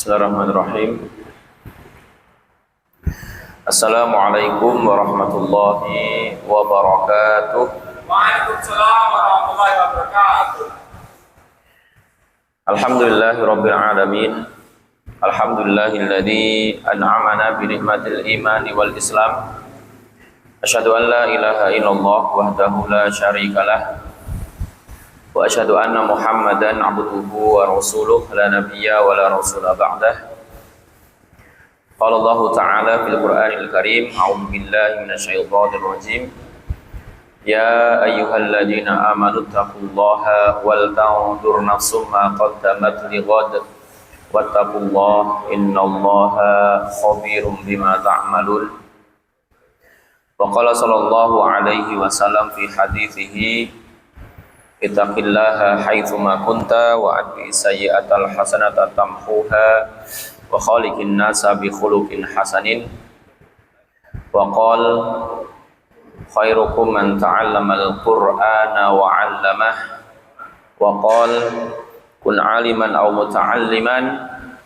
Bismillahirrahmanirrahim. Assalamualaikum warahmatullahi wabarakatuh. Waalaikumsalam warahmatullahi wabarakatuh. Alhamdulillahirabbil alamin. Alhamdulillahilladzi an'amana bi ni'matil imani wal islam. Asyhadu an la ilaha illallah wahdahu la syarikalah. Wa asyhadu anna Muhammadan abduhu wa rasuluh la nabiyya wa la rasula ba'dah. Qala Allah Ta'ala fil Qur'anil Karim, a'udzu billahi minasyaitonir rajim. Ya ayyuhalladzina amanu taqullaha wal tanzur nafsum ma qaddamat lighad wattaqullaha innallaha khabirum bima ta'malun. Wa qala sallallahu alaihi wasallam fi hadithihi ittaqillaha haitsuma kunta wa atbi sayyi'atal hasanata tamhuha wa khaliqin nasa bi khuluqin hasanin wa qal khairukum man ta'allamal qur'ana wa 'allamah wa qal kun 'aliman aw muta'alliman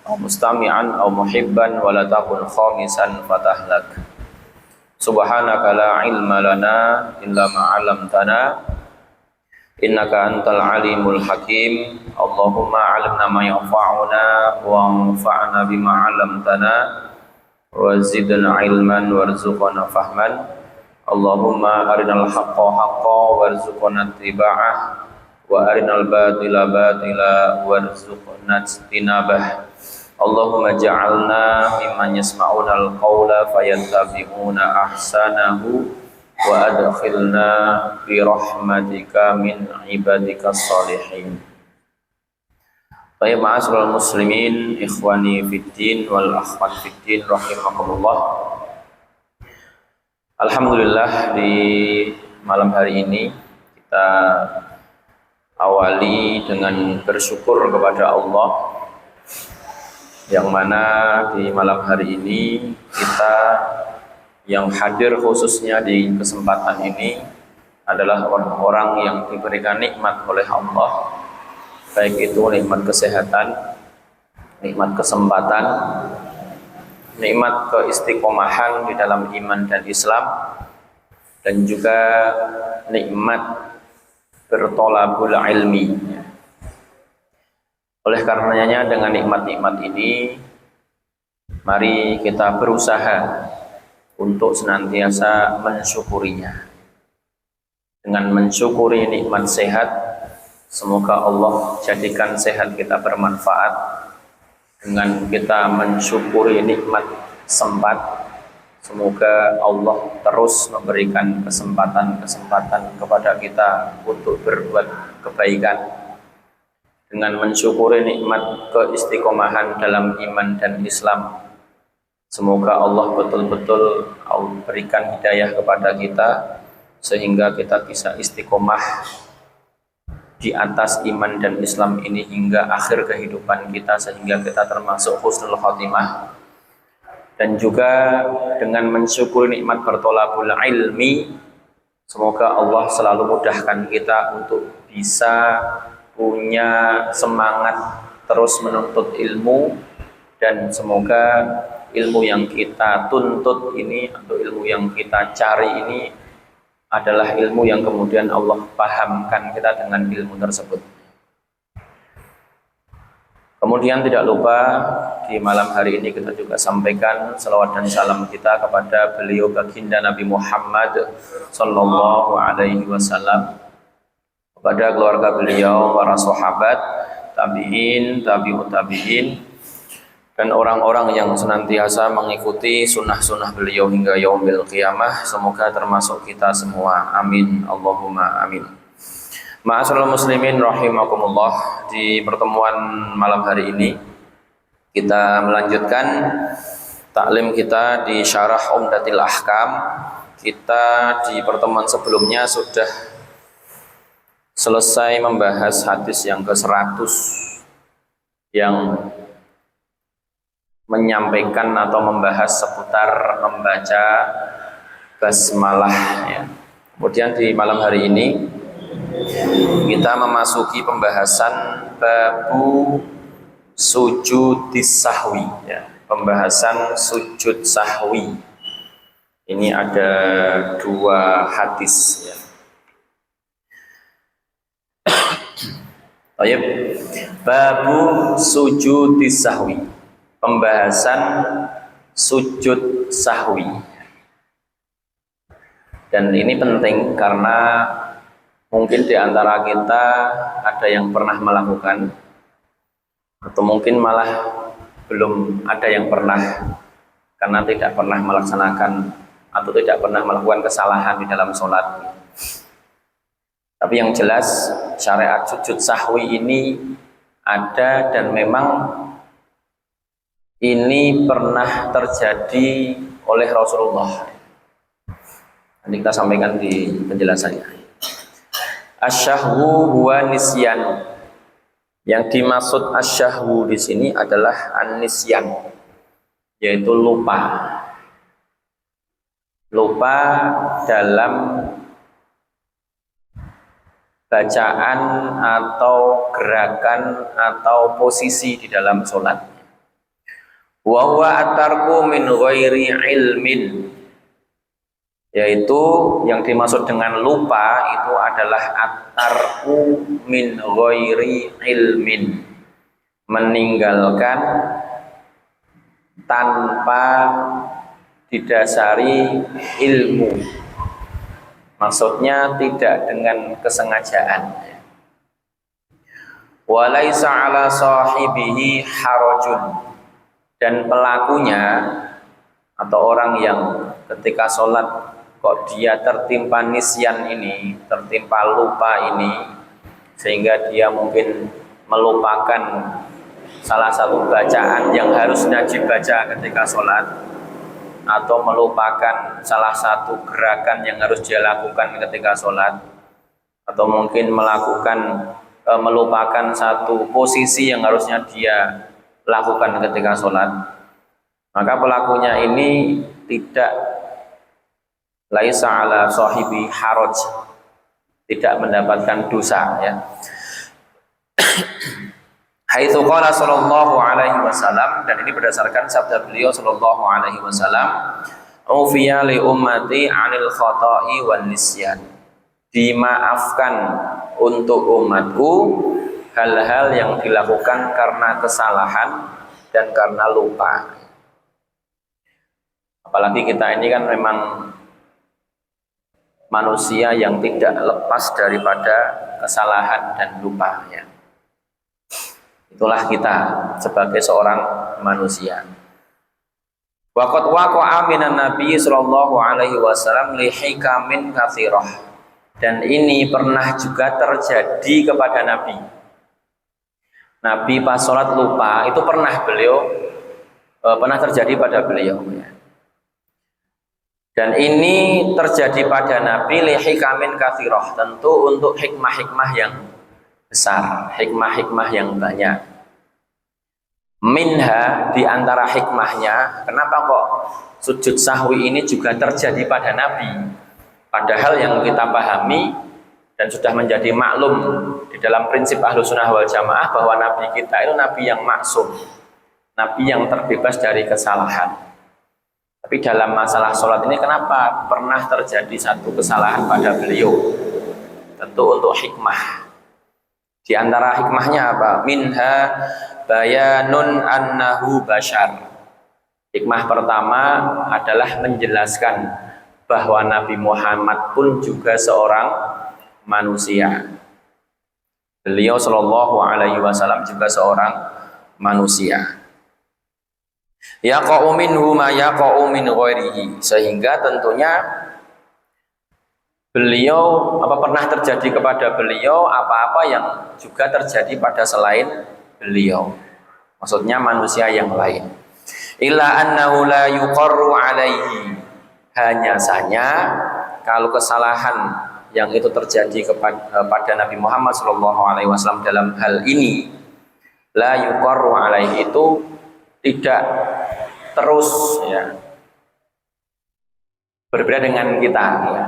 aw mustami'an aw muhibban wa la takun khamisan fatahlak. Subhanaka la ilma lana illa ma 'allamtana innaka antal alimul hakim. Allahumma 'allimna ma yanfa'una wanfa'na bima 'allamtana wa zidna ilman warzuqna fahman. Allahumma arinal haqqa haqqan warzuqna ittiba'ah wa arinal batila batila warzuqna ijtinabah. Allahumma ja'alna mimman yasma'una al-qawla fayattabi'una ahsanahu wa adkhilna bi rahmatika min ibadika salihin. Baik, ma'asyiral muslimin, ikhwani fiddin wal akhwat fiddin rahimakumullah. Alhamdulillah, di malam hari ini kita awali dengan bersyukur kepada Allah, yang mana di malam hari ini kita yang hadir khususnya di kesempatan ini adalah orang-orang yang diberikan nikmat oleh Allah, baik itu nikmat kesehatan, nikmat kesempatan, nikmat keistiqomahan di dalam iman dan Islam, dan juga nikmat bertolabul ilmi. Oleh karenanya dengan nikmat-nikmat ini mari kita berusaha untuk senantiasa mensyukurinya. Dengan mensyukuri nikmat sehat, semoga Allah jadikan sehat kita bermanfaat. Dengan kita mensyukuri nikmat sempat, semoga Allah terus memberikan kesempatan-kesempatan kepada kita untuk berbuat kebaikan. Dengan mensyukuri nikmat keistiqomahan dalam iman dan Islam, semoga Allah betul-betul berikan hidayah kepada kita sehingga kita bisa istiqomah di atas iman dan Islam ini hingga akhir kehidupan kita, sehingga kita termasuk husnul khotimah. Dan juga dengan mensyukuri nikmat bertolabul ilmi, semoga Allah selalu mudahkan kita untuk bisa punya semangat terus menuntut ilmu, dan semoga ilmu yang kita tuntut ini atau ilmu yang kita cari ini adalah ilmu yang kemudian Allah pahamkan kita dengan ilmu tersebut. Kemudian tidak lupa di malam hari ini kita juga sampaikan salawat dan salam kita kepada beliau baginda Nabi Muhammad sallallahu alaihi wasallam, kepada keluarga beliau, para sahabat, tabi'in, tabi'ut tabi'in, dan orang-orang yang senantiasa mengikuti sunnah-sunnah beliau hingga yaumil qiyamah. Semoga termasuk kita semua. Amin. Allahumma amin. Ma'asyiral muslimin rahimakumullah, di pertemuan malam hari ini kita melanjutkan taklim kita di Syarah Umdatil Ahkam. Kita di pertemuan sebelumnya sudah selesai membahas hadis yang ke-100 yang menyampaikan atau membahas seputar membaca basmalah ya. Kemudian di malam hari ini kita memasuki pembahasan babu sujudis sahwi ya, pembahasan sujud sahwi. Ini ada dua hadis ya. Baik. Babu sujudis sahwi. Pembahasan sujud sahwi. Dan ini penting karena mungkin di antara kita ada yang pernah melakukan atau mungkin malah belum ada yang pernah karena tidak pernah melaksanakan atau tidak pernah melakukan kesalahan di dalam sholat. Tapi yang jelas syariat sujud sahwi ini ada dan memang ini pernah terjadi oleh Rasulullah. Nanti kita sampaikan di penjelasannya. Asyahwu huwa nisyanu. Yang dimaksud asyahwu di sini adalah an-nisyan, yaitu lupa. Lupa dalam bacaan atau gerakan atau posisi di dalam sholat. Wa huwa at-tarku min ghairi ilmin, yaitu yang dimaksud dengan lupa itu adalah at-tarku min ghairi ilmin, meninggalkan tanpa didasari ilmu, maksudnya tidak dengan kesengajaan. Walaisa ala sahibihi harajun, dan pelakunya atau orang yang ketika sholat kok dia tertimpa nisyan ini, tertimpa lupa ini, sehingga dia mungkin melupakan salah satu bacaan yang harusnya dibaca ketika sholat, atau melupakan salah satu gerakan yang harus dia lakukan ketika sholat, atau mungkin melupakan satu posisi yang harusnya dia lakukan ketika sholat, maka pelakunya ini tidak laisa ala sahibi haraj, tidak mendapatkan dosa ya. Haitsu qala sallallahu alaihi wasallam, dan ini berdasarkan sabda beliau sallallahu alaihi wasallam, ufiya li ummati 'anil khata'i wan nisyan. Dimaafkan untuk umatku hal-hal yang dilakukan karena kesalahan dan karena lupa. Apalagi kita ini kan memang manusia yang tidak lepas daripada kesalahan dan lupa ya. Itulah kita sebagai seorang manusia. Waqad waqa'a minan Nabi sallallahu alaihi wasallam li hikamin katsirah. Dan ini pernah juga terjadi kepada Nabi. Nabi pas sholat lupa, itu pernah terjadi pada beliau ya. Dan ini terjadi pada Nabi li hikamin katsirah, tentu untuk hikmah-hikmah yang besar, hikmah-hikmah yang banyak. Minha, di antara hikmahnya, kenapa kok sujud sahwi ini juga terjadi pada Nabi? Padahal yang kita pahami dan sudah menjadi maklum di dalam prinsip Ahlussunnah wal Jamaah bahwa Nabi kita itu Nabi yang maksum, Nabi yang terbebas dari kesalahan. Tapi dalam masalah sholat ini kenapa pernah terjadi satu kesalahan pada beliau? Tentu untuk hikmah. Di antara hikmahnya apa? Minha bayanun annahu bashar. Hikmah pertama adalah menjelaskan bahwa Nabi Muhammad pun juga seorang manusia. Beliau sallallahu alaihi wasallam juga seorang manusia. Yaqa'u minhu ma yaqa'u min ghairihi, sehingga tentunya beliau pernah terjadi kepada beliau apa-apa yang juga terjadi pada selain beliau, maksudnya manusia yang lain. Illa annahu la yuqarru alaihi, hanya saja kalau kesalahan yang itu terjadi kepada Nabi Muhammad SAW dalam hal ini, la yuqarru alaihi, itu tidak terus ya, berbeda dengan kita ya.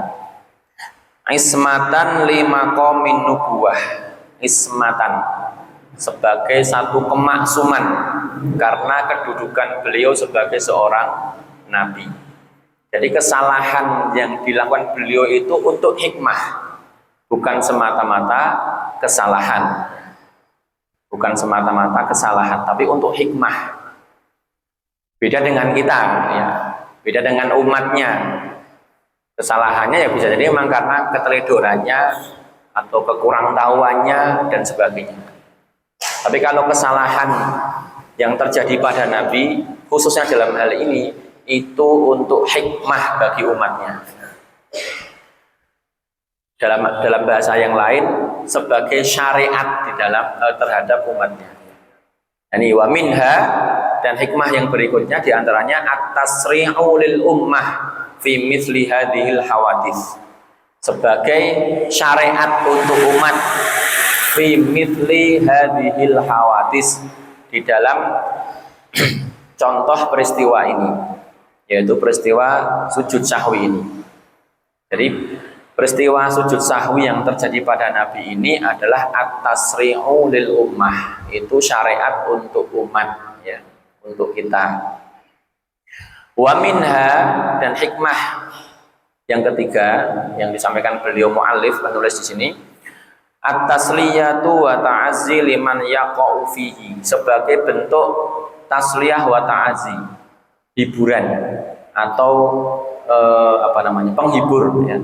Ismatan lima qaumin nubuwah, ismatan, sebagai satu kemaksuman karena kedudukan beliau sebagai seorang nabi. Jadi kesalahan yang dilakukan beliau itu untuk hikmah, bukan semata-mata kesalahan. Bukan semata-mata kesalahan, tapi untuk hikmah. Beda dengan kita, ya. Beda dengan umatnya. Kesalahannya ya bisa jadi memang karena keteledorannya atau kekurangtahuannya dan sebagainya. Tapi kalau kesalahan yang terjadi pada Nabi, khususnya dalam hal ini, itu untuk hikmah bagi umatnya. Dalam bahasa yang lain, sebagai syariat di dalam terhadap umatnya. Ini wa minha, dan hikmah yang berikutnya diantaranya at-tasri'u lil ummah fi mithli hadhil hawadits, sebagai syariat untuk umat fi mithli hadhil hawadits, di dalam contoh peristiwa ini, yaitu peristiwa sujud sahwi ini. Jadi peristiwa sujud sahwi yang terjadi pada Nabi ini adalah at-tasri'u lil ummah, itu syariat untuk umat, ya, untuk kita. Wa minha, dan hikmah yang ketiga yang disampaikan beliau muallif penulis di sini, at-tasliyatu wa ta'azzi liman yaqa'u fihi, sebagai bentuk tasliyah wa ta'azzi, hiburan atau penghibur, ya.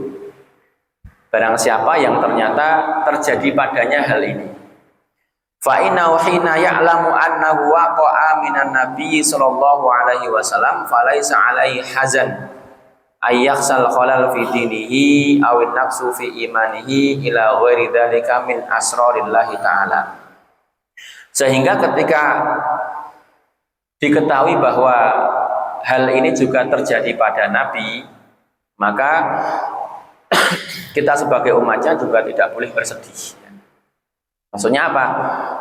Barang siapa yang ternyata terjadi padanya hal ini. Fa inna hina ya'lamu annahu waqa'a minan nabiy sallallahu alaihi wasallam falaisa alaihi hazan ay yakhsal khalal fi dinihi aw naqsu fi imanihi ila ghairi dzalika min asrarillahi ta'ala. Sehingga ketika diketahui bahwa hal ini juga terjadi pada Nabi, maka kita sebagai umatnya juga tidak boleh bersedih. Maksudnya apa?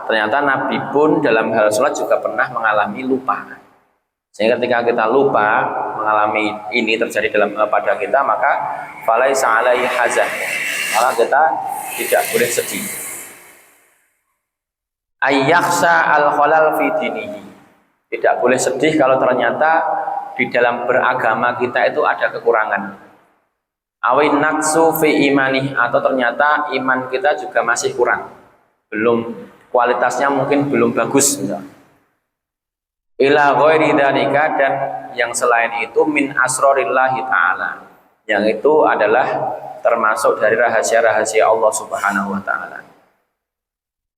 Ternyata Nabi pun dalam hal sholat juga pernah mengalami lupa. Sehingga ketika kita lupa mengalami ini terjadi pada kita, maka falaisa alaihi hazan, maka kita tidak boleh sedih. Ayyakhsha al-khalal fi dinihi, tidak boleh sedih kalau ternyata di dalam beragama kita itu ada kekurangan. Awin naqsu fi imanih, atau ternyata iman kita juga masih kurang, belum, kualitasnya mungkin belum bagus. Ila ghairi dzalika, dan yang selain itu min asrarillahi ta'ala, yang itu adalah termasuk dari rahasia-rahasia Allah Subhanahu wa taala.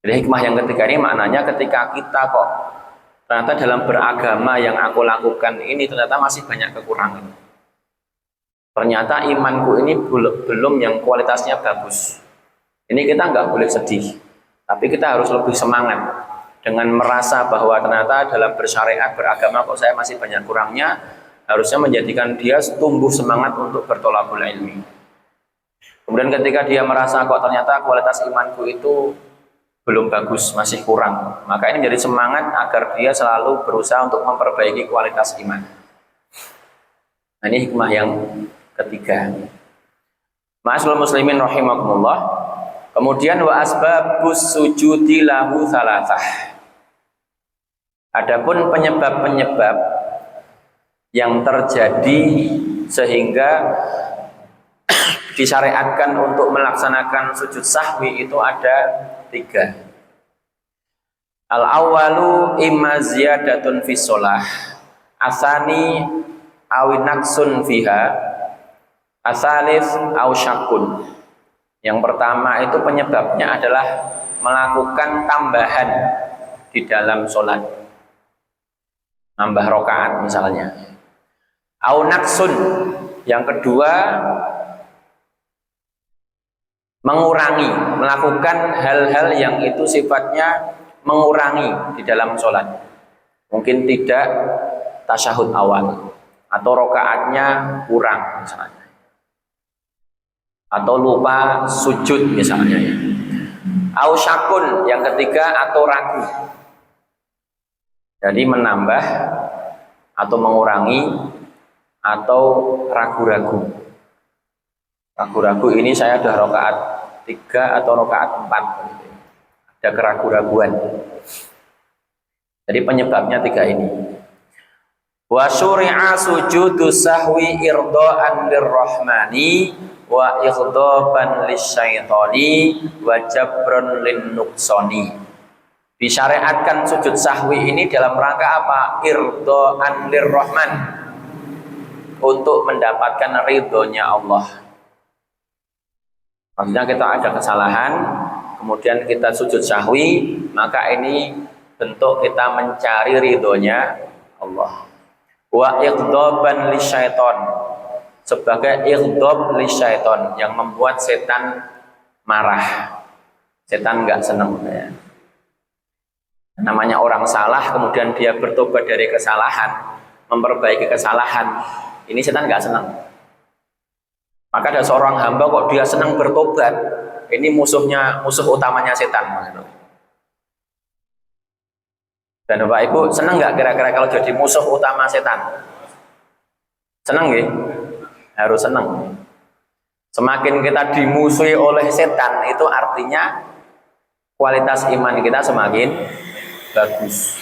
Jadi hikmah yang ketiga ini maknanya ketika kita kok ternyata dalam beragama yang aku lakukan ini ternyata masih banyak kekurangan. Ternyata imanku ini belum yang kualitasnya bagus. Ini kita nggak boleh sedih, tapi kita harus lebih semangat dengan merasa bahwa ternyata dalam bersyariat beragama kok saya masih banyak kurangnya, harusnya menjadikan dia tumbuh semangat untuk bertolabul ilmi. Kemudian ketika dia merasa kok ternyata kualitas imanku itu belum bagus, masih kurang, maka ini menjadi semangat agar dia selalu berusaha untuk memperbaiki kualitas iman. Nah, ini hikmah yang ketiga. Ma'asyiral muslimin rahimakumullah. Kemudian wa asbabus sujudi lahu thalathah. Adapun penyebab-penyebab yang terjadi sehingga disyariatkan untuk melaksanakan sujud sahwi itu ada 3. Al-awwalu imma ziyadatun fi shalah, asani awin naqsun fiha, asalis aw syakun. Yang pertama itu penyebabnya adalah melakukan tambahan di dalam sholat, nambah rakaat misalnya. Aw naqsun, yang kedua mengurangi, melakukan hal-hal yang itu sifatnya mengurangi di dalam sholat. Mungkin tidak tasyahud awal, atau rokaatnya kurang misalnya, atau lupa sujud misalnya, ya. Au syakun, yang ketiga, atau ragu. Jadi menambah atau mengurangi atau ragu-ragu. Ragu-ragu ini saya sudah rokaat 3 atau rokaat 4. ada keraguan-raguan. Jadi penyebabnya 3 ini. Wa syuri'a sujudu sahwi irda'an lirrahmani wa ighdaban lisyaitani wa jabron linnuqsani. Disyariatkan sujud sahwi ini dalam rangka apa? Irda'an lirrahman, untuk mendapatkan ridhonya Allah. Maksudnya kita ada kesalahan, kemudian kita sujud sahwi, maka ini bentuk kita mencari ridhonya Allah. Wa ighdaban lisyaiton, sebagai ighdab lisyaiton, yang membuat setan marah, setan nggak senang ya. Namanya orang salah kemudian dia bertobat dari kesalahan, memperbaiki kesalahan, ini setan nggak senang. Maka ada seorang hamba kok dia senang bertobat, ini musuh utamanya setan. Dan Bapak Ibu senang nggak kira-kira kalau jadi musuh utama setan? Senang nggih? Harus senang. Semakin kita dimusuhi oleh setan, itu artinya kualitas iman kita semakin bagus.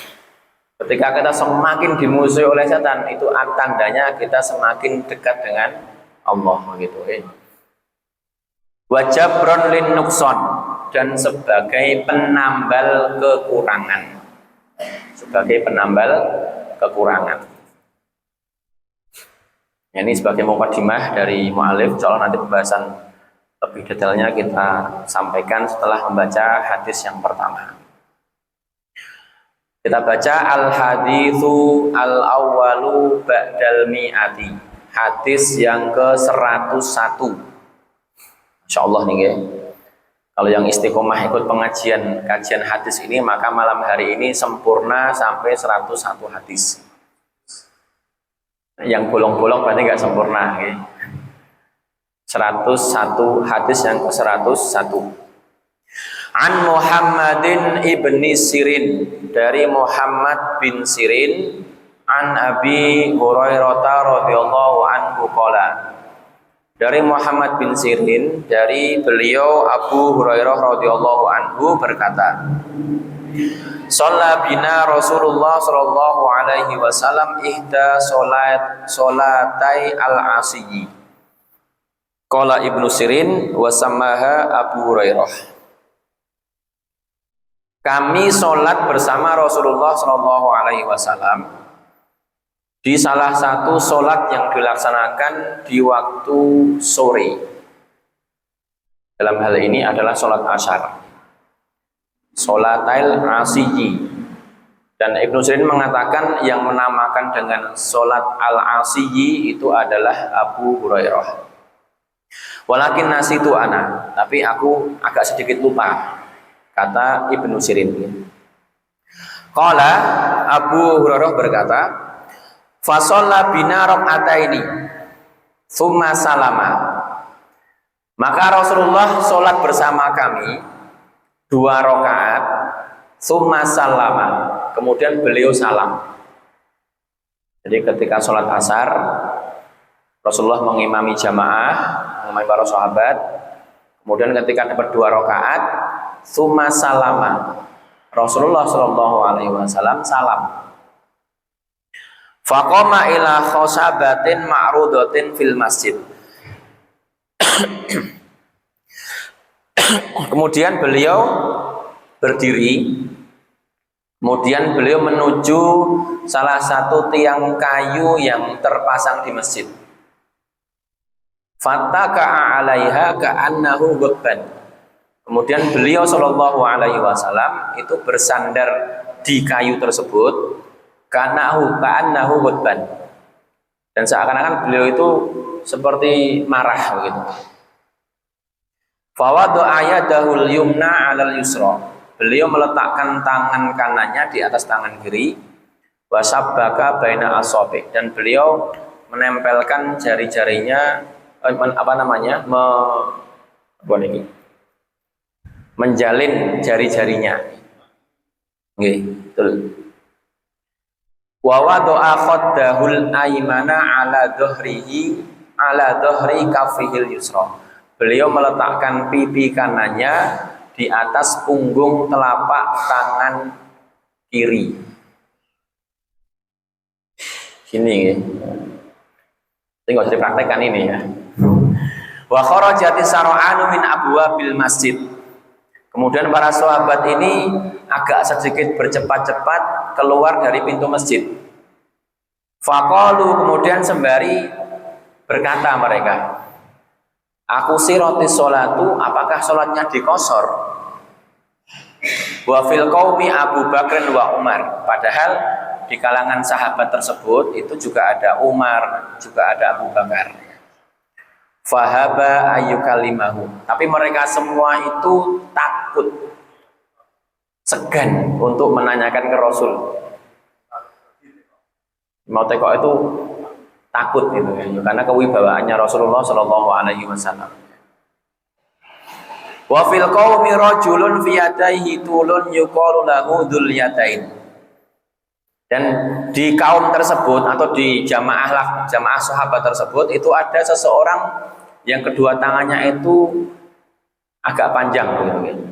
Ketika kita semakin dimusuhi oleh setan, itu tandanya kita semakin dekat dengan Allah gitu. Wa jabron lin nuqsan, dan sebagai penambal kekurangan. Sebagai penambal kekurangan. Ini sebagai mukadimah dari mu'alif. Insyaallah nanti pembahasan lebih detailnya kita sampaikan setelah membaca hadis yang pertama. Kita baca al-haditsu al-awwalu ba'dal mi'ati. Hadis yang ke-101. Insyaallah nih ya. Kalau yang istiqomah ikut kajian hadis ini, maka malam hari ini sempurna sampai 101 hadis. Yang bolong-bolong berarti nggak sempurna. Ya. 101 hadis yang ke-101. An Muhammadin ibni Sirin, dari Muhammad bin Sirin, an Abi Hurairah radhiyallahu anhu qala, dari Muhammad bin Sirin, dari beliau Abu Hurairah radhiyallahu anhu berkata, shalla bina Rasulullah sallallahu alaihi wasallam ihda salatai al-asyi. Qala Ibnu Sirin wa samaha Abu Hurairah. Kami sholat bersama Rasulullah sallallahu alaihi wasallam di salah satu sholat yang dilaksanakan di waktu sore. Dalam hal ini adalah sholat asyar, sholatil asyi. Dan Ibnu Sirin mengatakan yang menamakan dengan sholat al-asyi itu adalah Abu Hurairah. Walakin nasitu ana, tapi aku agak sedikit lupa, kata Ibnu Sirin. Qala, Abu Hurairah berkata, fasalla bina rakaataini tsumma salama. Maka Rasulullah sholat bersama kami 2 rakaat, tsumma salama, kemudian beliau salam. Jadi ketika sholat asar, Rasulullah mengimami jamaah, mengimami para sahabat. Kemudian ketika dapat 2 rakaat, tsumma salama, Rasulullah sallallahu alaihi wasallam salam. Faqama ila khosabatin ma'rudatin fil masjid. Kemudian beliau berdiri, kemudian beliau menuju salah satu tiang kayu yang terpasang di masjid. Fattaka'a 'alaiha ka'annahu ghubban. Kemudian beliau sallallahu alaihi wasallam itu bersandar di kayu tersebut, ka'annahu ghadban, dan seakan-akan beliau itu seperti marah begitu. Fa wada'a yadahul yumna 'alal yusra, beliau meletakkan tangan kanannya di atas tangan kiri, wa sabbaka baina asabi, dan beliau menempelkan jari-jarinya menjalin jari-jarinya. Nggih, betul. Wa wada'a khaddahul aymana ala dhahri kafihil yusra. Beliau meletakkan pipi kanannya di atas punggung telapak tangan kiri. Sini ya. Ini nggak usah dipraktekkan ini ya. Wa kharajati sar'anu min abwabil masjid. Kemudian para sahabat ini agak sedikit bercepat-cepat keluar dari pintu masjid. Faqalu, kemudian sembari berkata mereka, aku siroti sholatu, apakah sholatnya dikosor? Wa fil qaumi Abu Bakr wa Umar. Padahal di kalangan sahabat tersebut itu juga ada Umar, juga ada Abu Bakar. Fahaba ayyukalimahu. Tapi mereka semua itu takut, segan untuk menanyakan ke Rasul. Mau teko itu takut gitu ya, karena kewibawaannya Rasulullah Shallallahu Alaihi Wasallam. Wa fil qaumi rajulun fi yadayhi tulun yuqalu lahu dzul yadain. Dan di kaum tersebut atau di jamaah sahabat tersebut itu ada seseorang yang kedua tangannya itu agak panjang gitu,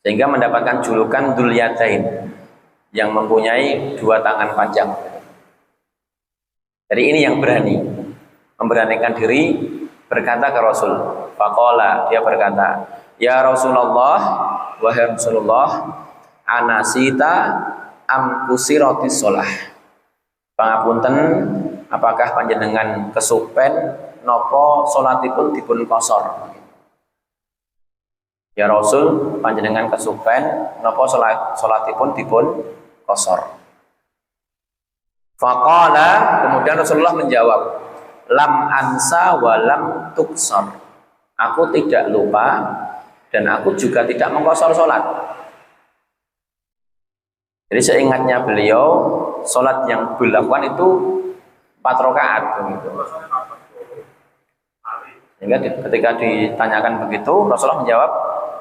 sehingga mendapatkan julukan dzul yadain, yang mempunyai dua tangan panjang. Jadi ini yang berani, memberanikan diri berkata ke Rasul. Faqala, dia berkata, ya Rasulullah, wahai Rasulullah, anasita am kusiratis shalah. Pangapunten, apakah panjenengan kesupen nopo salatipun dipun kosor? Ya Rasul, panjenengan kesupen nopo salatipun dipun kosor. Faqala, kemudian Rasulullah menjawab, lam ansa wa lam tuksor. Aku tidak lupa dan aku juga tidak mengkosor sholat. Jadi seingatnya beliau, sholat yang dilakukan itu 4 rakaat begitu. Sehingga ketika ditanyakan begitu, Rasulullah menjawab,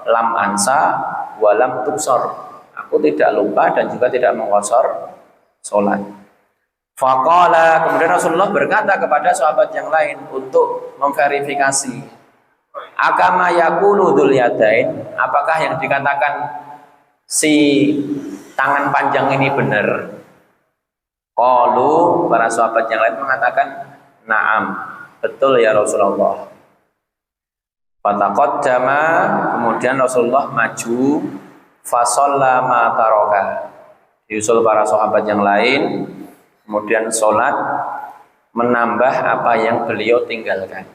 lam ansa wa lam tuksor. Aku tidak lupa dan juga tidak mengkosor sholat. Faqala, kemudian Rasulullah berkata kepada sahabat yang lain untuk memverifikasi, akama yaqulu dzul yadain, apakah yang dikatakan si tangan panjang ini benar? Qalu, para sahabat yang lain mengatakan, na'am, betul ya Rasulullah. Fataqaddama, kemudian Rasulullah maju, fasalla ma taraka, diusul para sahabat yang lain. Kemudian sholat menambah apa yang beliau tinggalkan.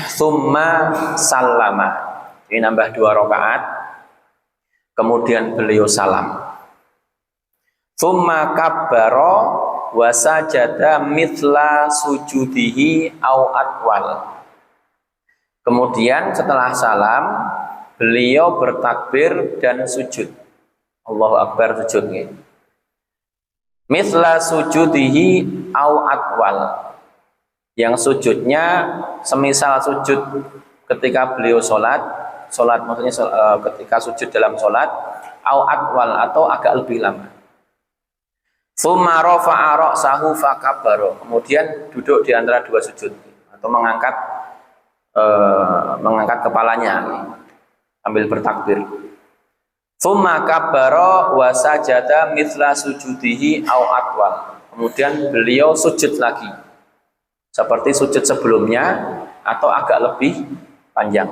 Summa sallama, ini nambah 2 rakaat. Kemudian beliau salam. Summa kabbara wa sajada mithla sujudihi au atwal. Kemudian setelah salam beliau bertakbir dan sujud. Allahu Akbar, sujud gitu. Mithla sujudihi au atwal, yang sujudnya semisal sujud ketika beliau sholat maksudnya ketika sujud dalam sholat, au atwal, atau agak lebih lama. Tsumma rafa'a ra'sahu fakabbara, kemudian duduk di antara 2 sujud atau mengangkat kepalanya sambil bertakbir. Tsumma kabbara wa sajada mithla sujudihi au atwal. Kemudian beliau sujud lagi seperti sujud sebelumnya atau agak lebih panjang.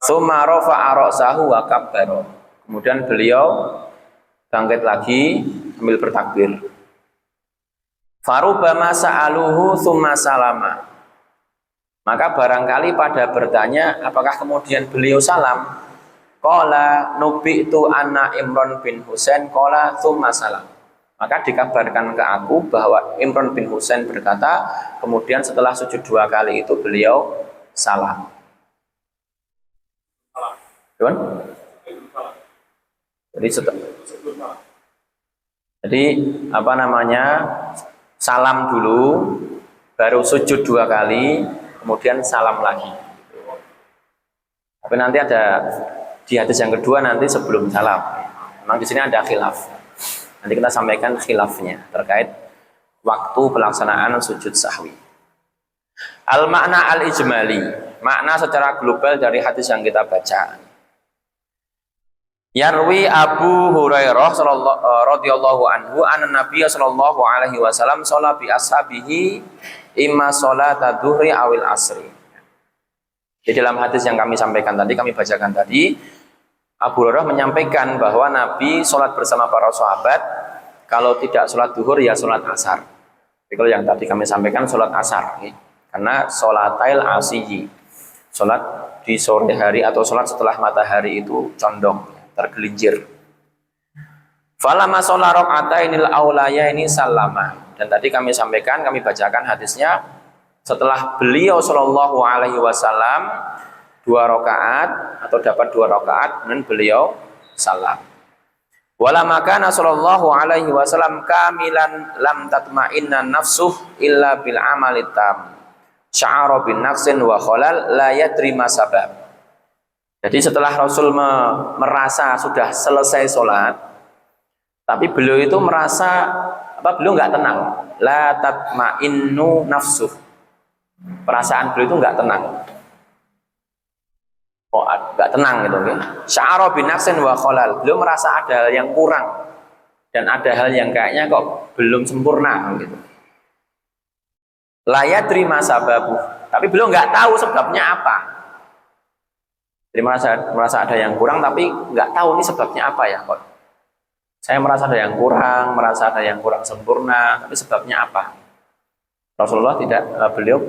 Tsumma rafa'a ra'sahu wa kabbara. Kemudian beliau bangkit lagi sambil bertakbir. Farubama sa'aluhu tsumma salama. Maka barangkali pada bertanya, apakah kemudian beliau salam? Qala nubitu anna Imran bin Husain qala tsumma salam. Maka dikabarkan ke aku bahwa Imran bin Husain berkata, kemudian setelah sujud 2 kali itu beliau salam. Cuman? Jadi apa namanya, salam dulu, baru sujud 2 kali, kemudian salam lagi. Tapi nanti ada di hadis yang kedua nanti sebelum salam. Memang di sini ada khilaf. Nanti kita sampaikan khilafnya terkait waktu pelaksanaan sujud sahwi. Al makna al ijmali. makna secara global dari hadis yang kita baca. Yarwi Abu Hurairah radhiyallahu anhu anna Nabiy sallallahu alaihi wasallam shalla bi ashabihi imma salat adzuhri awil asri. Di dalam hadis yang kami sampaikan tadi, kami bacakan tadi, Abu Hurairah menyampaikan bahwa Nabi sholat bersama para sahabat, kalau tidak sholat duhur ya sholat asar. Jadi kalau yang tadi kami sampaikan sholat asar, karena sholatil asyiyi, sholat di sore hari atau sholat setelah matahari itu condong, tergelincir. Falamma sholat raka'atainil aulayaini sallama. Dan tadi kami sampaikan, kami bacakan hadisnya, setelah beliau sallallahu alaihi wasallam 2 rakaat atau dapat 2 rakaat, dan beliau salam. Wala makana sallallahu alaihi wasallam kamilan lam tatma'inna nafsuh illa bil amali tam. Sya'ara bin naqsin wa khalal la yadri ma sabab. Jadi setelah Rasul merasa sudah selesai sholat, tapi beliau itu merasa beliau nggak tenang. La tatma'innu nafsuh. Perasaan beliau itu nggak tenang. Nggak tenang gitu, okay? Sya'ara bin naqsin wa khalal. Beliau merasa ada hal yang kurang dan ada hal yang kayaknya kok belum sempurna gitu. La yadri ma sababu. Tapi beliau nggak tahu sebabnya apa. Jadi merasa ada yang kurang tapi nggak tahu ini sebabnya apa ya kok. Saya merasa ada yang kurang, merasa ada yang kurang sempurna, tapi sebabnya apa? Rasulullah beliau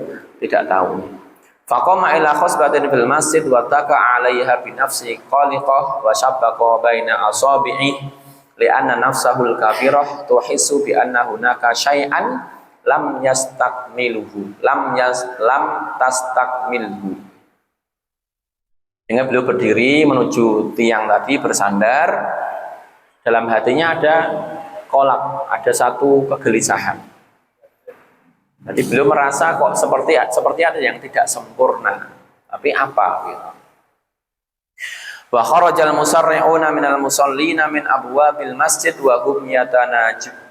tidak tahu. Faqama ila khosbatin fil masjid wa taqa 'alaiha bi nafsi qaliqah wa shabbaqa baina asabi'i li'anna nafsahul kafirah tuhissu bi anna hunaka syai'an lam tastakmilhu. Sehingga beliau berdiri menuju tiang tadi bersandar, dalam hatinya ada kolak, ada satu kegelisahan. Jadi beliau merasa kok seperti ada yang tidak sempurna. Tapi apa gitu. Wa kharajal musarri'una minal musallina min abwabil masjid wa hum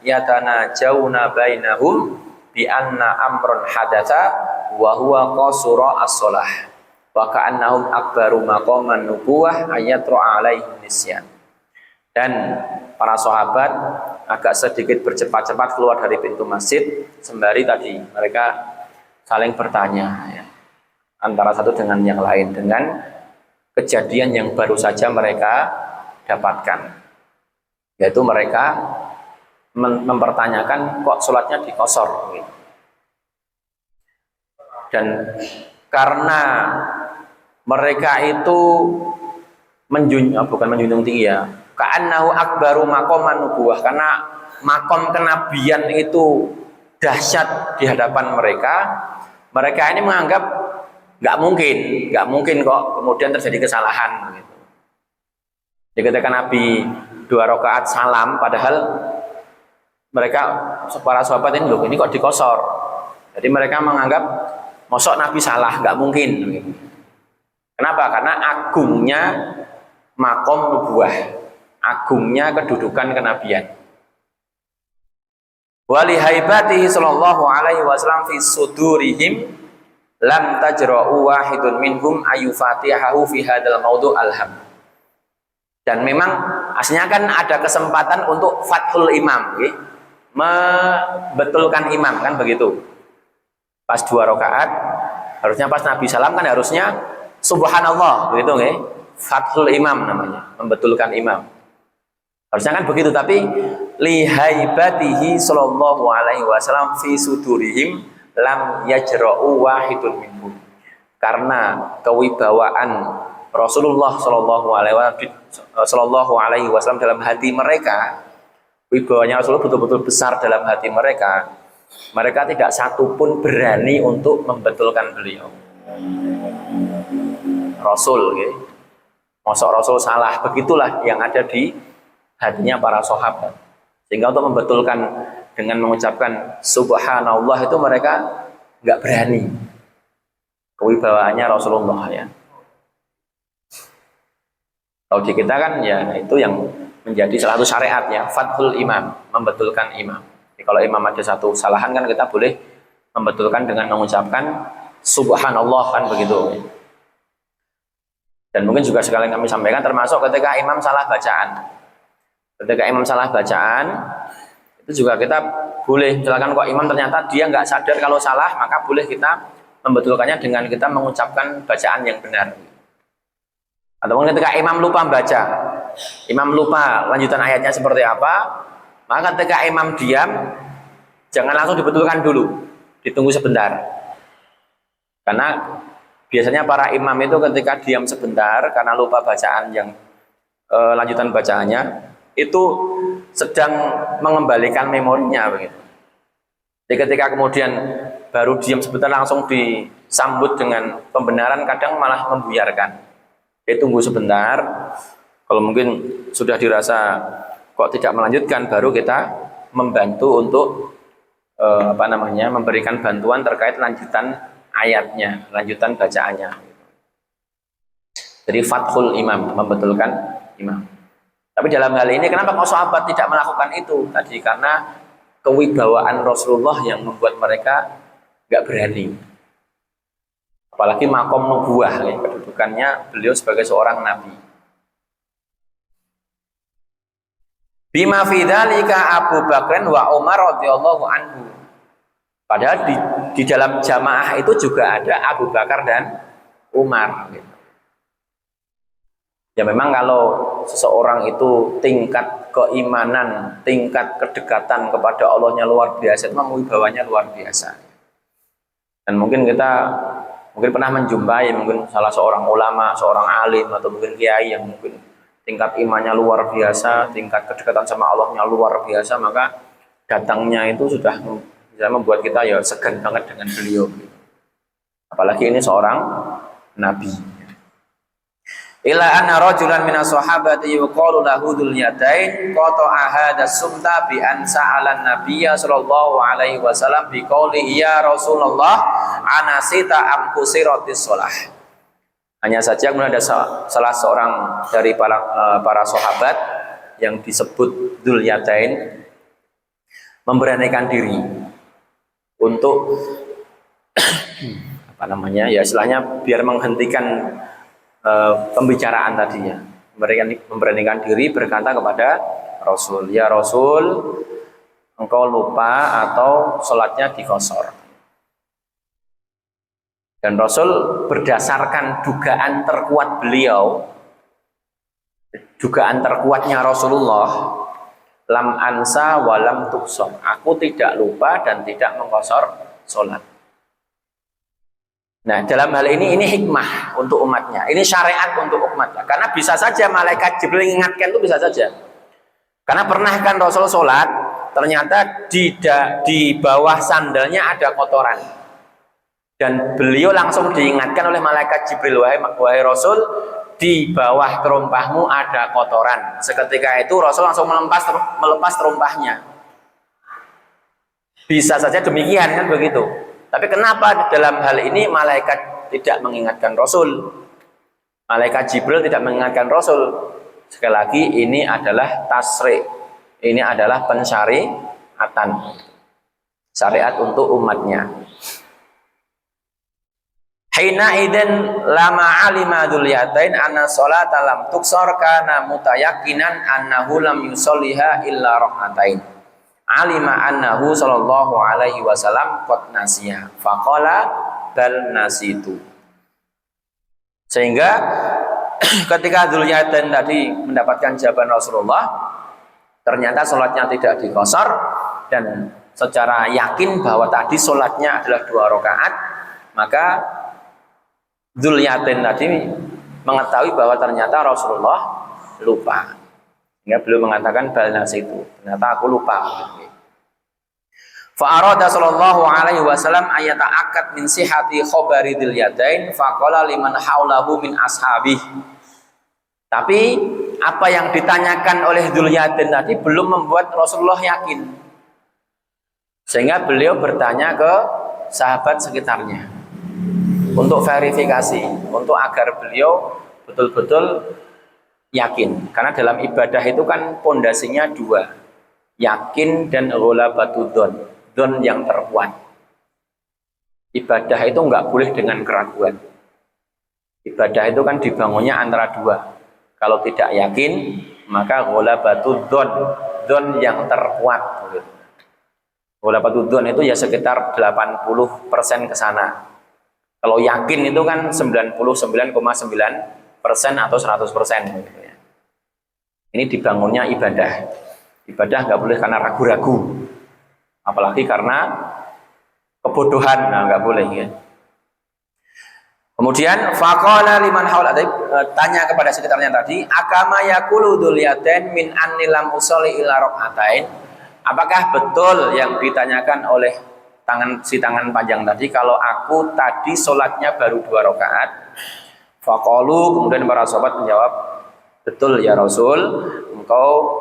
yatanajawna bainahum bi anna amrun hadatsa wa huwa qasura as-shalah wa ka'annahum akbaru maqaman nubuwah ayatru alaihim nisyan. Dan para sahabat agak sedikit bercepat-cepat keluar dari pintu masjid sembari tadi mereka saling bertanya ya, antara satu dengan yang lain dengan kejadian yang baru saja mereka dapatkan, yaitu mereka mempertanyakan kok sholatnya dikosor gitu. Dan karena mereka itu bukan menjunjung tinggi ya, ka'annahu akbaru maqaman nubuwah, karena makom kenabian itu dahsyat di hadapan mereka. Mereka ini menganggap nggak mungkin kok kemudian terjadi kesalahan gitu. Jadi ketika Nabi 2 rakaat salam, padahal mereka para sahabat ini kok dikosor. Jadi mereka menganggap mosok Nabi salah, nggak mungkin gitu. Kenapa? Karena agungnya makom nubuwah, agungnya kedudukan kenabian. Wali haibatihi sallallahu alaihi wasallam fi sudurihim lam tajra'u wahidun minhum ayufatihahu fi hadzal maudhu alham. Dan memang aslinya kan ada kesempatan untuk fathul imam, okay? Membetulkan imam kan begitu. Pas 2 rakaat harusnya pas Nabi salam kan harusnya subhanallah begitu, okay? Fathul imam namanya, membetulkan imam. Harusnya kan begitu, tapi lihaibatihi sallallahu alaihi wasallam fi sudurihim lam yajra'u wahidun minhum. Karena kewibawaan Rasulullah sallallahu alaihi wasallam dalam hati mereka, wibawanya Rasulullah betul-betul besar dalam hati mereka. Mereka tidak satu pun berani untuk membetulkan beliau. Rasul, okay? Mosok Rasul salah, begitulah yang ada di hatinya para sahabat. Sehingga untuk membetulkan dengan mengucapkan subhanallah itu mereka nggak berani. Kewibawaannya Rasulullah ya. Kalau di kita kan ya itu yang menjadi salah satu syariat ya, fathul imam, membetulkan imam. Jadi kalau imam ada satu kesalahan kan kita boleh membetulkan dengan mengucapkan subhanallah kan begitu. Dan mungkin juga sekalian kami sampaikan termasuk ketika imam salah bacaan. Ketika imam salah bacaan itu juga kita boleh, misalkan kok imam ternyata dia nggak sadar kalau salah, maka boleh kita membetulkannya dengan kita mengucapkan bacaan yang benar. Atau ketika imam lupa baca, imam lupa lanjutan ayatnya seperti apa, maka ketika imam diam, jangan langsung dibetulkan dulu, ditunggu sebentar. Karena biasanya para imam itu ketika diam sebentar karena lupa bacaan yang lanjutan bacaannya, itu sedang mengembalikan memorinya begitu. Jadi ketika kemudian baru diam sebentar langsung disambut dengan pembenaran, kadang malah membuyarkan. Jadi tunggu sebentar, kalau mungkin sudah dirasa kok tidak melanjutkan, baru kita membantu untuk memberikan bantuan terkait lanjutan ayatnya, lanjutan bacaannya. Jadi fathul imam, membetulkan imam. Tapi dalam hal ini kenapa kok sahabat tidak melakukan itu tadi? Karena kewibawaan Rasulullah yang membuat mereka nggak berani. Apalagi makom nubuwah, kedudukannya beliau sebagai seorang nabi. Bima fi dzalika Abu Bakar wa Umar radhiyallahu anhu. Padahal di dalam jamaah itu juga ada Abu Bakar dan Umar. Ya memang kalau seseorang itu tingkat keimanan, tingkat kedekatan kepada Allahnya luar biasa, itu memang wibawanya luar biasa. Dan mungkin kita pernah menjumpai mungkin salah seorang ulama, seorang alim atau mungkin kiai yang mungkin tingkat imannya luar biasa, tingkat kedekatan sama Allahnya luar biasa, maka datangnya itu sudah bisa membuat kita ya segan banget dengan beliau. Apalagi ini seorang nabi. Ila anna rajulan minas sahabati yuqalu lahu dzul yadain qata'a hadha sumta bi an sa'alan nabiyya sallallahu alaihi wasallam bi qoulihi ya Rasulullah anasita am kusiratis shalah. Hanya saja kemudian ada salah seorang dari para sahabat yang disebut dzul yadain memberanikan diri untuk ya istilahnya biar menghentikan pembicaraan tadinya. Mereka memberanikan diri berkata kepada Rasul, ya Rasul, engkau lupa atau sholatnya dikosor. Dan Rasul berdasarkan dugaan terkuat beliau, dugaan terkuatnya Rasulullah, lam ansa walam tuksor, aku tidak lupa dan tidak mengkosor sholat. Nah, dalam hal ini hikmah untuk umatnya, ini syariat untuk umatnya. Karena bisa saja malaikat Jibril mengingatkan, itu bisa saja. Karena pernah kan Rasul sholat, ternyata di bawah sandalnya ada kotoran, dan beliau langsung diingatkan oleh malaikat Jibril, wahai Rasul, di bawah terompahmu ada kotoran. Seketika itu Rasul langsung melepas terompahnya. Bisa saja demikian kan begitu. Tapi kenapa dalam hal ini malaikat tidak mengingatkan Rasul? Malaikat Jibril tidak mengingatkan Rasul. Sekali lagi ini adalah tasri'. Ini adalah pensyariatan. Syariat untuk umatnya. Hina idzin lama alima dzulyatain anna sholata lam tuksor kana mutayaqinan annahu lam yusolliha illa rak'atain. Alima annahu sallallahu alaihi wasallam qad nasiya faqala bal nasitu. Sehingga ketika Dzulyatain tadi mendapatkan jawaban Rasulullah, ternyata sholatnya tidak dikosor, dan secara yakin bahwa tadi sholatnya adalah 2 rakaat, maka Dzulyatain tadi mengetahui bahwa ternyata Rasulullah lupa. Sehingga beliau mengatakan bal nasitu, ternyata aku lupa. Fa'arada sallallahu alaihi wasallam ayata akad min sihati khobari Dzulyatain faqala liman haulahu min ashabih. Tapi apa yang ditanyakan oleh Dzulyatain tadi belum membuat Rasulullah yakin, sehingga beliau bertanya ke sahabat sekitarnya untuk verifikasi, untuk agar beliau betul-betul yakin. Karena dalam ibadah itu kan pondasinya 2, yakin dan ghalabatud dzon, dzon yang terkuat. Ibadah itu nggak boleh dengan keraguan. Ibadah itu kan dibangunnya antara dua. Kalau tidak yakin, maka ghalabatu dzon yang terkuat. Ghalabatu dzon itu ya sekitar 80% ke sana. Kalau yakin itu kan 99,9% atau 100%. Gitu ya. Ini dibangunnya ibadah. Ibadah nggak boleh karena ragu-ragu. Apalagi karena kebodohan, nah nggak boleh ya. Kemudian faqala liman haula, tanya kepada sekitarnya tadi, akama yaqulu dzulyatain min annilam usolli ila rakaatain. Apakah betul yang ditanyakan oleh tangan panjang tadi kalau aku tadi sholatnya baru 2 rakaat? Faqalu, kemudian para sahabat menjawab, betul ya Rasul, engkau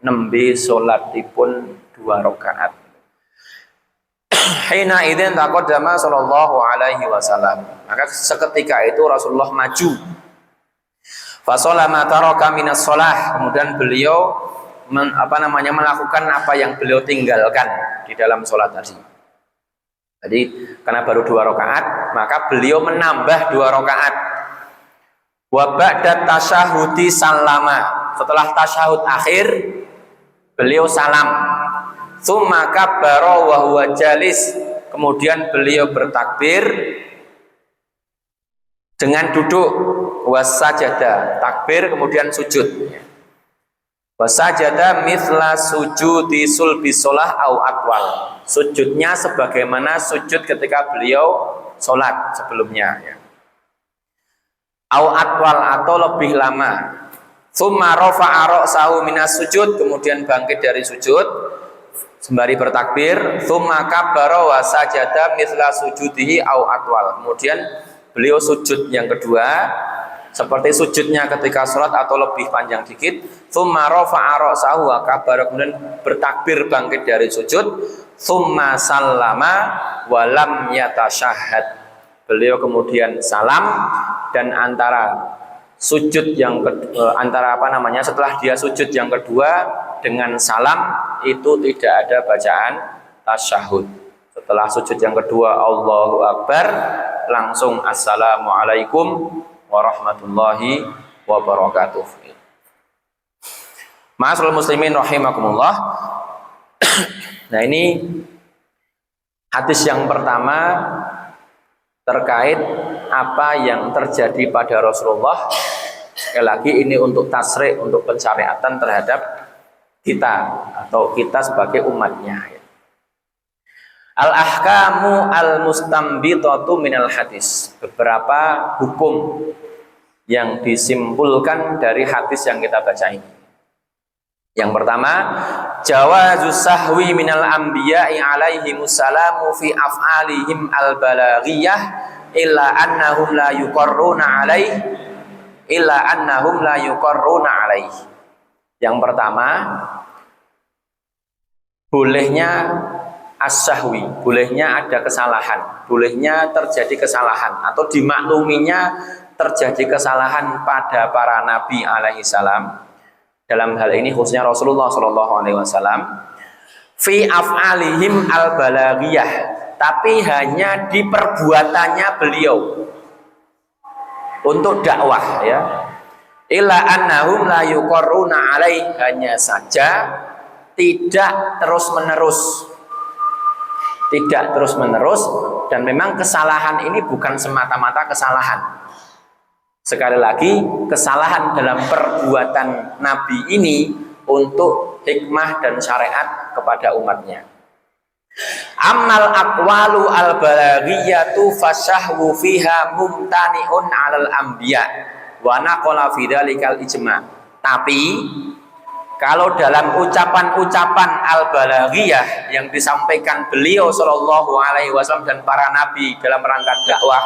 nembe sholatipun 2 rakaat. Hina idzin taqaddama sallallahu alaihi wasallam. Maka seketika itu Rasulullah maju. Fa sallama taraka minas shalah, kemudian beliau melakukan apa yang beliau tinggalkan di dalam sholat tadi. Jadi karena baru 2 rakaat, maka beliau menambah 2 rakaat. Wa ba'da tasyahudi sallama. Setelah tasyahud akhir, beliau salam. Tsumma kabbara wa huwa jalis, kemudian beliau bertakbir dengan duduk, wasajada, takbir kemudian sujud. Wasajada mithla sujudi sulbi sholah au atwal. Sujudnya sebagaimana sujud ketika beliau sholat sebelumnya ya. Au atwal atau lebih lama. Tsumma rafa'a ra'sahu minas sujud, kemudian bangkit dari sujud sembari bertakbir, tsumma kabbara wa sajada mithla sujudihi au atwal. Kemudian beliau sujud yang kedua seperti sujudnya ketika sholat atau lebih panjang dikit. Tsumma rafa'a ra'sahu wa kabbara, kemudian bertakbir bangkit dari sujud. Tsumma sallama wa lam yatasyahhad. Beliau kemudian salam dan antara sujud yang setelah dia sujud yang kedua dengan salam itu tidak ada bacaan tasyahud. Setelah sujud yang kedua Allahu Akbar, langsung Assalamualaikum warahmatullahi wabarakatuh. Ma'asyiral muslimin rahimakumullah. Nah, ini hadis yang pertama terkait apa yang terjadi pada Rasulullah. Sekali lagi ini untuk tasrik, untuk pensyariatan terhadap kita atau kita sebagai umatnya. Al-ahkamu al-mustambitatu minal hadis. Beberapa hukum yang disimpulkan dari hadis yang kita baca ini. Yang pertama, jawazus sahwi minal anbiya'i alaihimussalamu fi af'alihim al-balaghiyah illa annahum la yuqarruna alaih. Yang pertama, bolehnya as-sahwi, bolehnya ada kesalahan, bolehnya terjadi kesalahan atau dimakluminya terjadi kesalahan pada para nabi alaihi salam. Dalam hal ini khususnya Rasulullah sallallahu alaihi wasallam fi af'alihim al-balaghiyah, tapi hanya di perbuatannya beliau untuk dakwah ya. Illa annahum la yuqarruna alaih, hanya saja tidak terus-menerus. Tidak terus-menerus, dan memang kesalahan ini bukan semata-mata kesalahan. Sekali lagi, kesalahan dalam perbuatan Nabi ini untuk hikmah dan syariat kepada umatnya. Ammal aqwalu al-balaghiyatu fasyahwu fiha mumtani'un 'alal anbiya' wa naqala fi dzalikal ijma'. Tapi kalau dalam ucapan-ucapan al-balaghiyah yang disampaikan beliau sallallahu alaihi wasallam dan para nabi dalam rangka dakwah,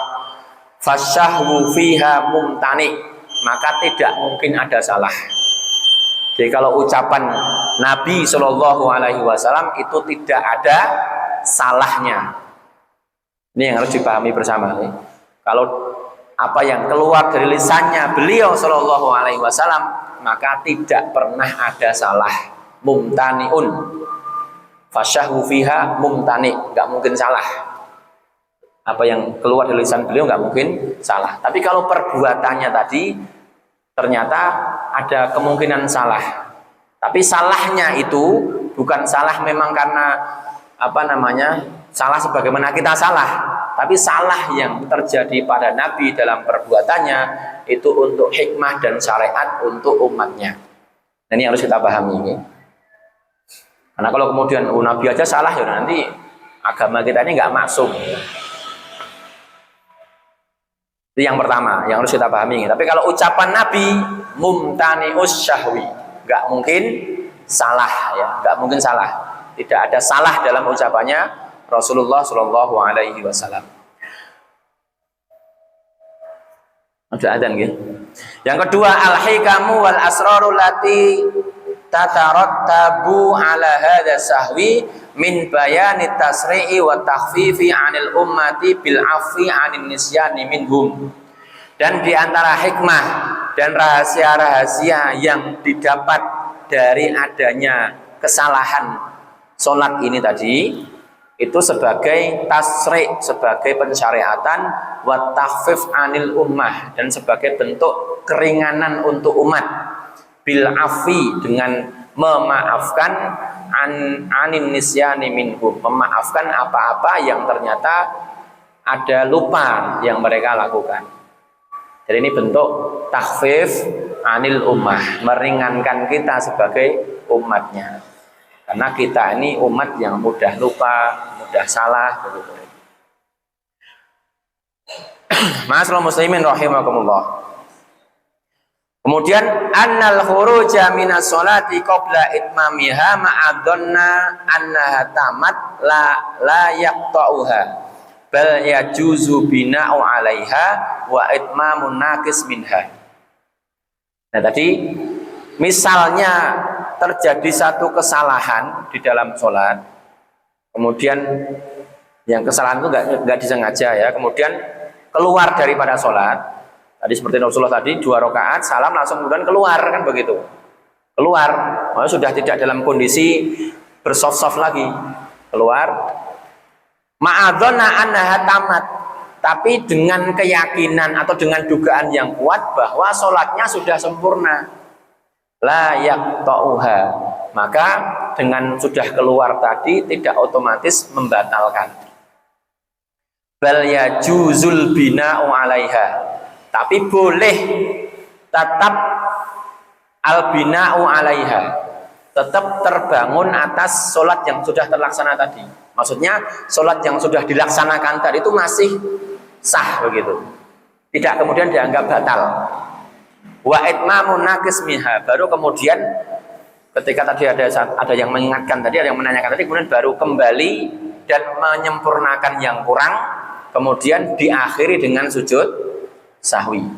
fasyahwu fiha mumtani', maka tidak mungkin ada salah. Jadi kalau ucapan Nabi sallallahu alaihi wasallam itu tidak ada salahnya. Ini yang harus dipahami bersama nih. Kalau apa yang keluar dari lisannya beliau sallallahu alaihi wasallam, maka tidak pernah ada salah. Mumtaniun, fasyahwu fiha mumtani, nggak mungkin salah. apa yang keluar dari lisan beliau nggak mungkin salah. Tapi kalau perbuatannya tadi ternyata ada kemungkinan salah. Tapi salahnya itu bukan salah memang karena salah sebagaimana kita salah, tapi salah yang terjadi pada Nabi dalam perbuatannya itu untuk hikmah dan syariat untuk umatnya. Nah, ini harus kita pahami ini. Karena kalau kemudian Nabi aja salah ya nanti agama kita ini nggak masuk. Itu yang pertama yang harus kita pahami. Tapi kalau ucapan Nabi mumtani'us syahwi, nggak mungkin salah ya, nggak mungkin salah. Tidak ada salah dalam ucapannya Rasulullah Shallallahu Alaihi Wasallam. Ada adzan gitu. Yang kedua, al-hikamu wal asrarul lati tatarattabu ala hadza sahwi min bayani tasri'i wa takhfifi 'anil ummati bil 'afwi 'anin nisyani minhum. Dan di antara hikmah dan rahasia-rahasia yang didapat dari adanya kesalahan salat ini tadi itu sebagai tasri', sebagai pensyariatan, wa takhfif 'anil ummah, dan sebagai bentuk keringanan untuk umat, bil afi, dengan memaafkan, anin nisyani minhum, memaafkan apa-apa yang ternyata ada lupa yang mereka lakukan. Jadi ini bentuk takhfif 'anil ummah, meringankan kita sebagai umatnya. Karena kita ini umat yang mudah lupa, mudah salah begitu. Ma'asyiral muslimin rahimakumullah. Kemudian annal khuruja minas sholati qabla itmamiha ma'adhanna annaha tamat la yaqta'uha bal yajuzu bina'u 'alaiha wa itmamun naqis minha. Nah, tadi misalnya terjadi satu kesalahan di dalam sholat, kemudian yang kesalahan itu nggak disengaja ya, kemudian keluar daripada sholat. Tadi seperti Rasulullah tadi 2 rakaat salam langsung kemudian keluar, kan begitu. Keluar, sudah tidak dalam kondisi bersoft-soft lagi. Keluar. Ma'adzona annaha tamat, tapi dengan keyakinan atau dengan dugaan yang kuat bahwa sholatnya sudah sempurna. La yaqta'uha, maka dengan sudah keluar tadi tidak otomatis membatalkan. Bal yajuzul bina'u 'alaiha, tapi boleh tetap al-bina'u 'alaiha, tetap terbangun atas sholat yang sudah terlaksana tadi. Maksudnya sholat yang sudah dilaksanakan tadi itu masih sah begitu, tidak kemudian dianggap batal. Wa itmamun naqis minha, baru kemudian ketika tadi ada yang mengingatkan tadi, ada yang menanyakan tadi, kemudian baru kembali dan menyempurnakan yang kurang, kemudian diakhiri dengan sujud sahwi.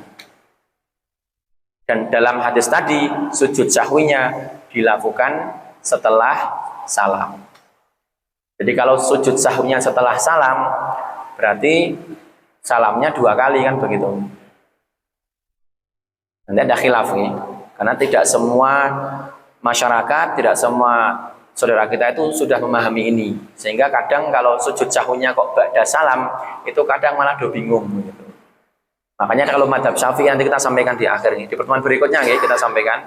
Dan dalam hadis tadi sujud sahwinya dilakukan setelah salam. Jadi kalau sujud sahwinya setelah salam, berarti salamnya 2 kali, kan begitu. Nanti ada khilaf nih, karena tidak semua masyarakat, tidak semua saudara kita itu sudah memahami ini, sehingga kadang kalau sujud sahwinya kok ba'da salam, itu kadang malah bingung gitu. Makanya kalau mazhab Syafi'i nanti kita sampaikan di akhir ini, di pertemuan berikutnya ya, kita sampaikan.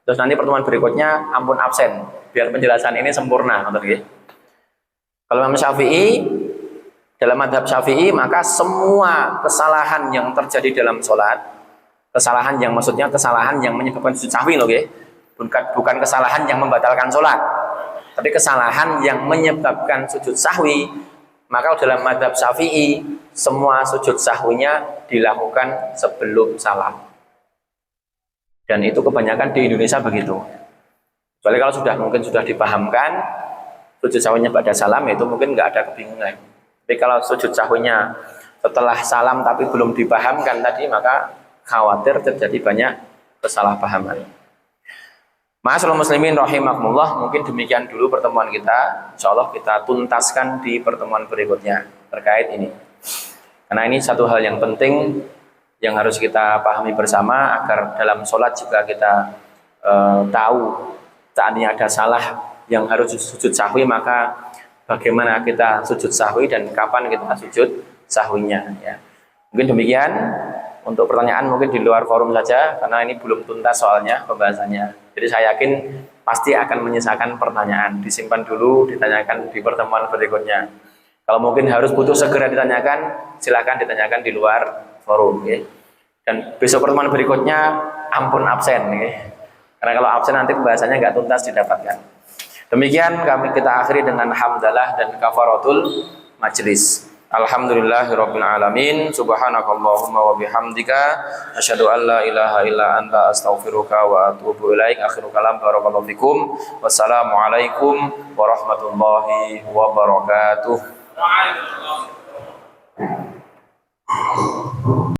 Terus nanti pertemuan berikutnya ampun absen, biar penjelasan ini sempurna. Kalau Imam Syafi'i, dalam mazhab Syafi'i, maka semua kesalahan yang terjadi dalam sholat, kesalahan yang maksudnya kesalahan yang menyebabkan sujud sahwi loh, bukan kesalahan yang membatalkan sholat, tapi kesalahan yang menyebabkan sujud sahwi, maka dalam mazhab Syafi'i semua sujud sahwinya dilakukan sebelum salam. Dan itu kebanyakan di Indonesia begitu. Kecuali kalau mungkin sudah dipahamkan sujud sahwinya pada salam, itu mungkin nggak ada kebingungan. Tapi kalau sujud sahwinya setelah salam tapi belum dipahamkan tadi, maka khawatir terjadi banyak kesalahpahaman. Ma'asyiral muslimin rahimakumullah, mungkin demikian dulu pertemuan kita. Insyaallah kita tuntaskan di pertemuan berikutnya terkait ini. Karena ini satu hal yang penting yang harus kita pahami bersama, agar dalam sholat juga kita tahu seandainya ada salah yang harus sujud sahwi, maka bagaimana kita sujud sahwi dan kapan kita sujud sahwinya ya. Mungkin demikian untuk pertanyaan, mungkin di luar forum saja karena ini belum tuntas soalnya pembahasannya. Jadi saya yakin pasti akan menyisakan pertanyaan, disimpan dulu, ditanyakan di pertemuan berikutnya. Kalau mungkin harus butuh segera ditanyakan, silakan ditanyakan di luar forum ya. Dan besok pertemuan berikutnya ampun absen ya. Karena kalau absen nanti pembahasannya nggak tuntas didapatkan. Demikian kita akhiri dengan hamdalah dan kafaratul majlis. Alhamdulillahirabbil alamin. Subhanakallahumma wa bihamdika asyhadu an la ilaha illa anta astaghfiruka wa atubu ilaik. Akhiru kalam, barakallahu fikum. Wassalamualaikum warahmatullahi wabarakatuh. Waalaikumsalam.